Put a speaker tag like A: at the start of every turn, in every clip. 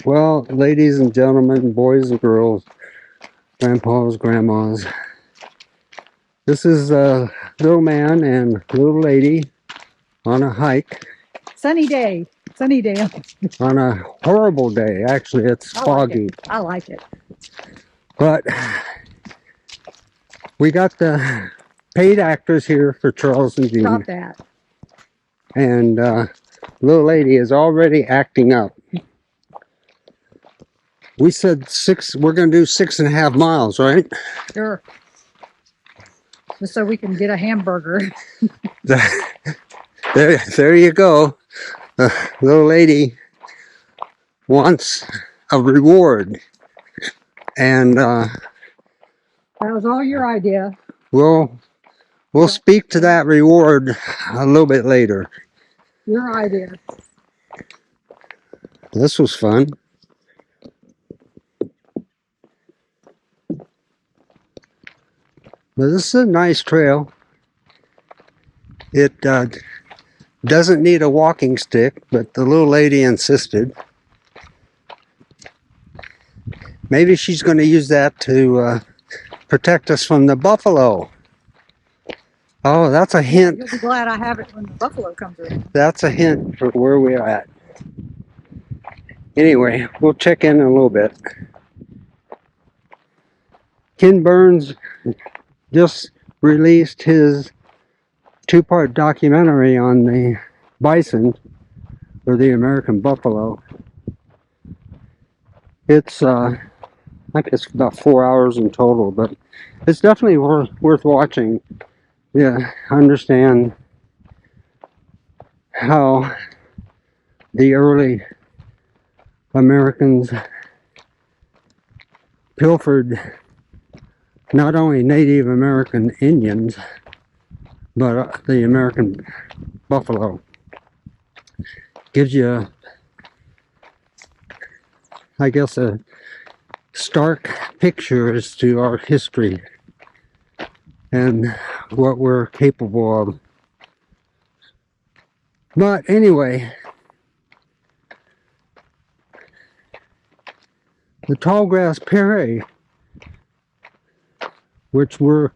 A: Well, ladies and gentlemen, boys and girls, grandpas, grandmas, this is a little man and little lady on a hike
B: Sunny day
A: on a horrible day. Actually, it's foggy.
B: I like it.
A: But we got the paid actors here for Charles and Jean.
B: Stop that.
A: And little lady is already acting up. We said we're going to do 6.5 miles, right?
B: Sure. Just so we can get a hamburger.
A: There you go. The little lady wants a reward. And
B: That was all your idea.
A: we'll speak to that reward a little bit later.
B: Your idea.
A: This was fun. But this is a nice trail. It doesn't need a walking stick, but the little lady insisted. Maybe she's going to use that to protect us from the buffalo. Oh, that's a hint.
B: You'll be glad I have it when the buffalo comes around.
A: That's a hint for where we're at. Anyway, we'll check in a little bit. Ken Burns just released his 2-part documentary on the bison, or the American buffalo. It's I think it's about 4 hours in total, but it's definitely worth watching. Yeah, understand how the early Americans pilfered not only Native American Indians, but the American buffalo. Gives you, I guess, a stark picture as to our history and what we're capable of. But anyway, the tallgrass prairie, which we're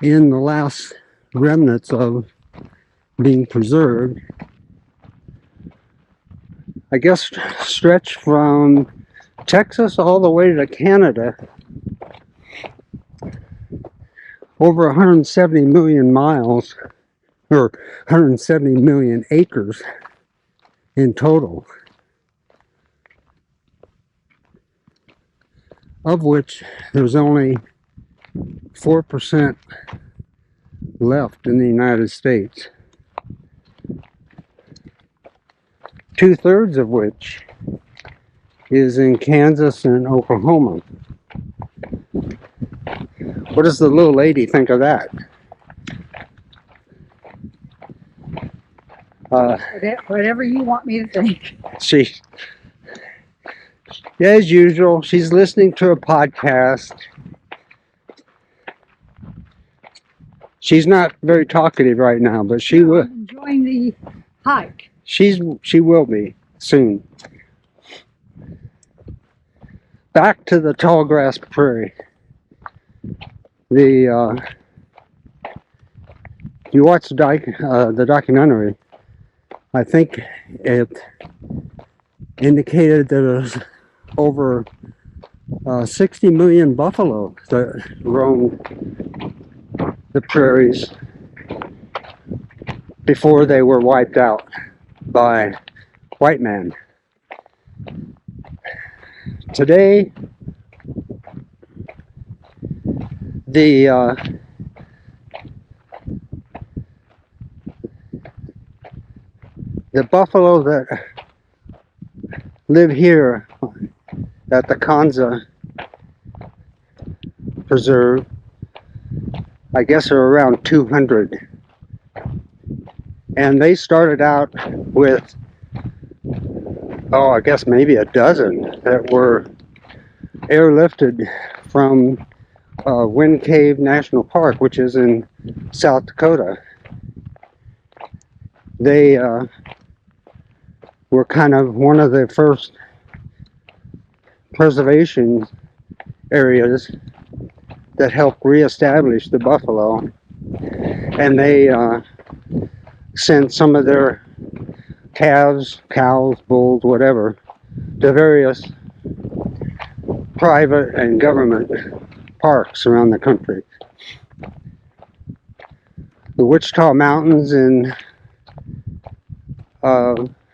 A: in the last remnants of being preserved, I guess stretch from Texas all the way to Canada. Over 170 million miles, or 170 million acres in total, of which there's only 4% left in the United States. 2/3 of which is in Kansas and Oklahoma. What does the little lady think of that?
B: Whatever you want me to think.
A: She, as usual, she's listening to a podcast. She's not very talkative right now, but she will.
B: Enjoying the hike.
A: She will be soon. Back to the tallgrass prairie. You watch the documentary. I think it indicated that there's over 60 million buffalo that roamed the prairies before they were wiped out by white men. Today, the buffalo that live here at the Konza preserve, I guess, are around 200. And they started out with, I guess maybe a dozen that were airlifted from Wind Cave National Park, which is in South Dakota. They were kind of one of the first preservation areas that helped reestablish the buffalo, and they sent some of their calves, cows, bulls, whatever, to various private and government parks around the country. The Wichita Mountains in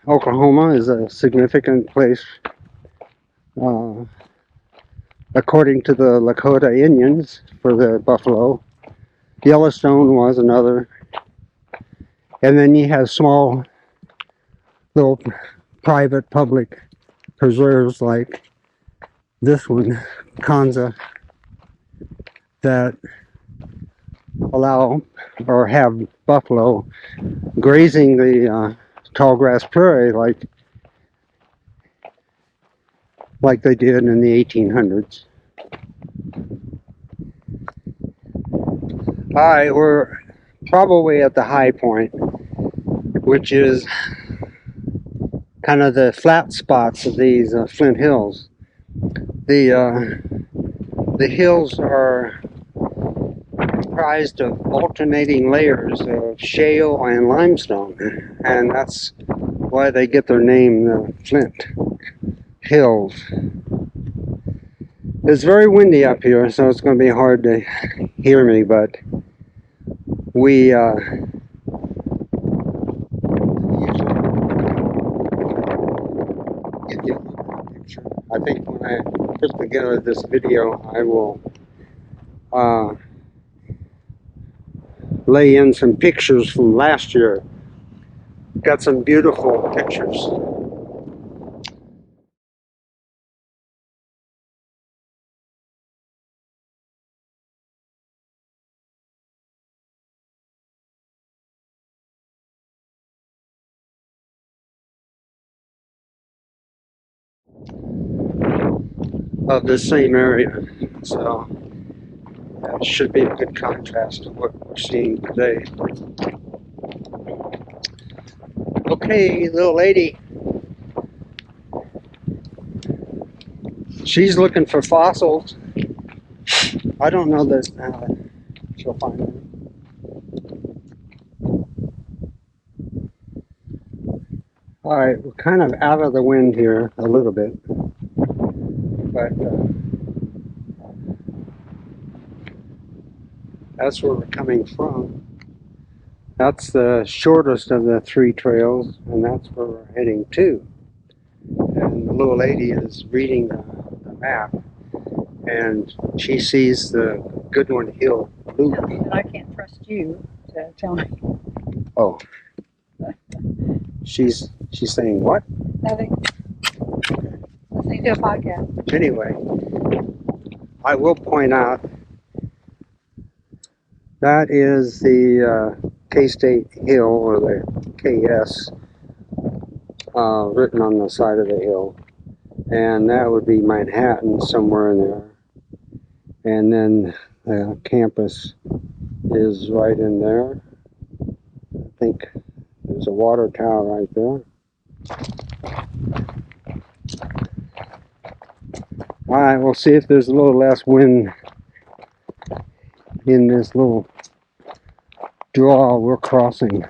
A: Oklahoma is a significant place, according to the Lakota Indians, for the buffalo. Yellowstone was another. And then you have small little private public preserves like this one, Konza, that allow or have buffalo grazing the tall grass prairie like they did in the 1800s. All right, we're probably at the high point, which is kind of the flat spots of these Flint Hills. The hills are comprised of alternating layers of shale and limestone, and that's why they get their name, the Flint Hills. It's very windy up here, so it's going to be hard to hear me, but we give you a little bit of picture. I think when I put together this video, I will lay in some pictures from last year. Got some beautiful pictures. Of the same area, so that should be a good contrast to what we're seeing today. Okay, little lady, she's looking for fossils. I don't know that she'll find them. All right, we're kind of out of the wind here a little bit, but that's where we're coming from. That's the shortest of the three trails, and that's where we're heading to. And the little lady is reading the map, and she sees the Goodwin Hill loop.
B: And I can't trust you to tell me.
A: Oh, she's saying what?
B: Nothing. Listening to a podcast.
A: Anyway, I will point out that is the K-State Hill, or the KS, written on the side of the hill, and that would be Manhattan somewhere in there, and then the campus is right in there. I think there's a water tower right there. All right, we'll see if there's a little less wind in this little draw we're crossing.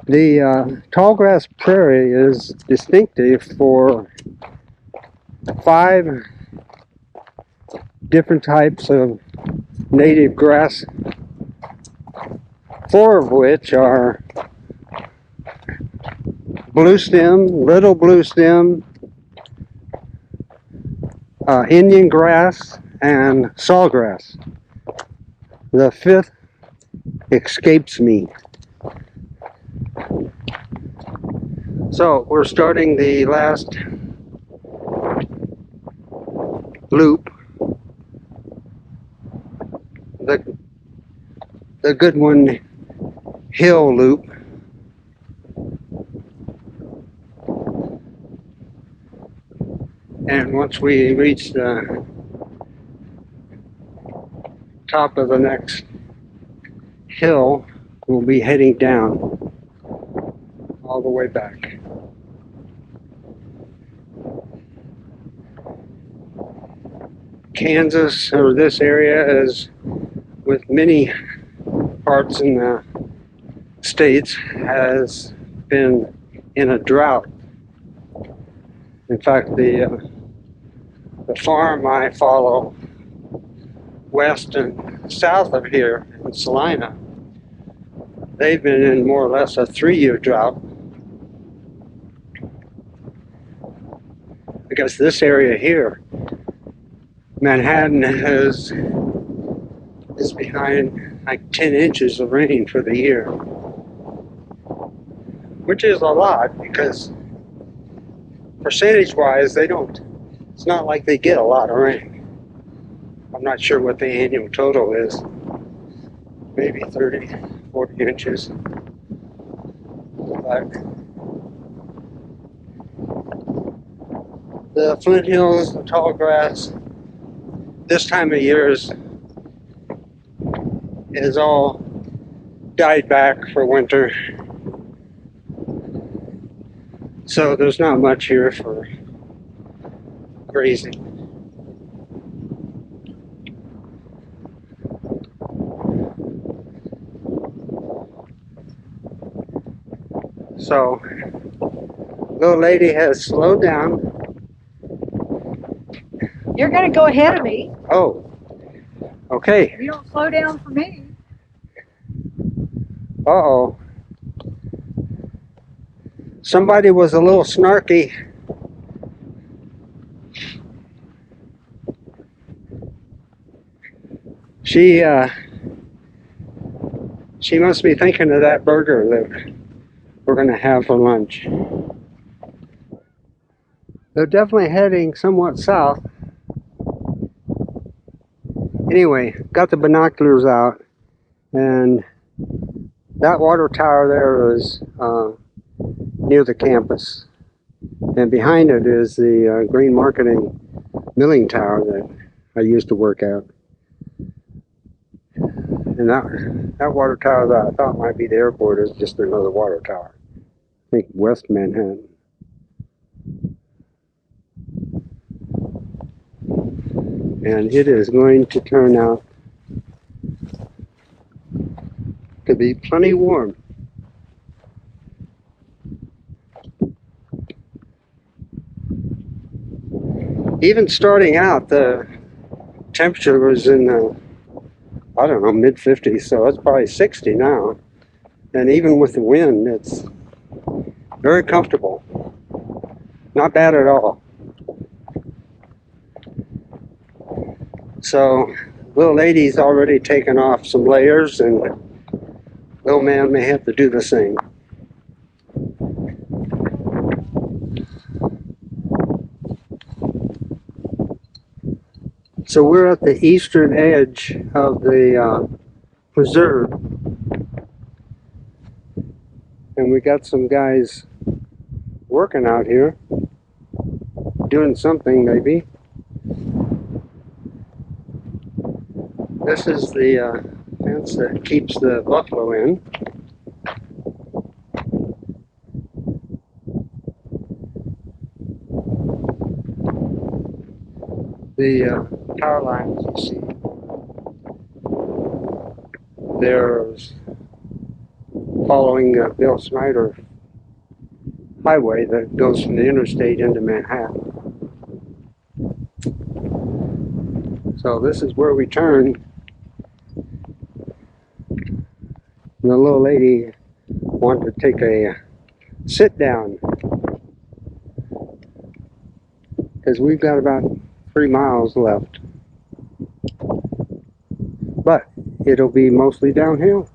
A: The tallgrass prairie is distinctive for 5 different types of native grass, 4 of which are blue stem, little blue stem, Indian grass, and sawgrass. The 5th escapes me. So we're starting the last loop, the Goodwin Hill loop. And once we reach the top of the next hill, we'll be heading down all the way back. Kansas, or this area, as with many parts in the states, has been in a drought. In fact, the farm I follow west and south of here in Salina, they've been in more or less a 3-year drought. Because this area here, Manhattan is behind like 10 inches of rain for the year, which is a lot because percentage-wise, it's not like they get a lot of rain. I'm not sure what the annual total is, maybe 30, 40 inches. But the Flint Hills, the tall grass, this time of year is all died back for winter. So there's not much here for grazing. So, little lady has slowed down.
B: You're going to go ahead of me.
A: Oh, okay.
B: If you don't slow down for me.
A: Uh-oh. Somebody was a little snarky. She must be thinking of that burger that we're going to have for lunch. They're definitely heading somewhat south. Anyway, got the binoculars out, and that water tower there is near the campus. And behind it is the green marketing milling tower that I used to work at. And that water tower that I thought might be the airport is just another water tower. I think West Manhattan. And it is going to turn out to be plenty warm. Even starting out, the temperature was in the, I don't know, mid-50s, so it's probably 60 now. And even with the wind, it's very comfortable. Not bad at all. So, little lady's already taken off some layers, and little man may have to do the same. So we're at the eastern edge of the preserve, and we got some guys working out here, doing something maybe. This is the fence that keeps the buffalo in. The power lines you see, there's following Bill Snyder highway that goes from the interstate into Manhattan. So this is where we turn. And the little lady wanted to take a sit down because we've got about 3 miles left, but it'll be mostly downhill.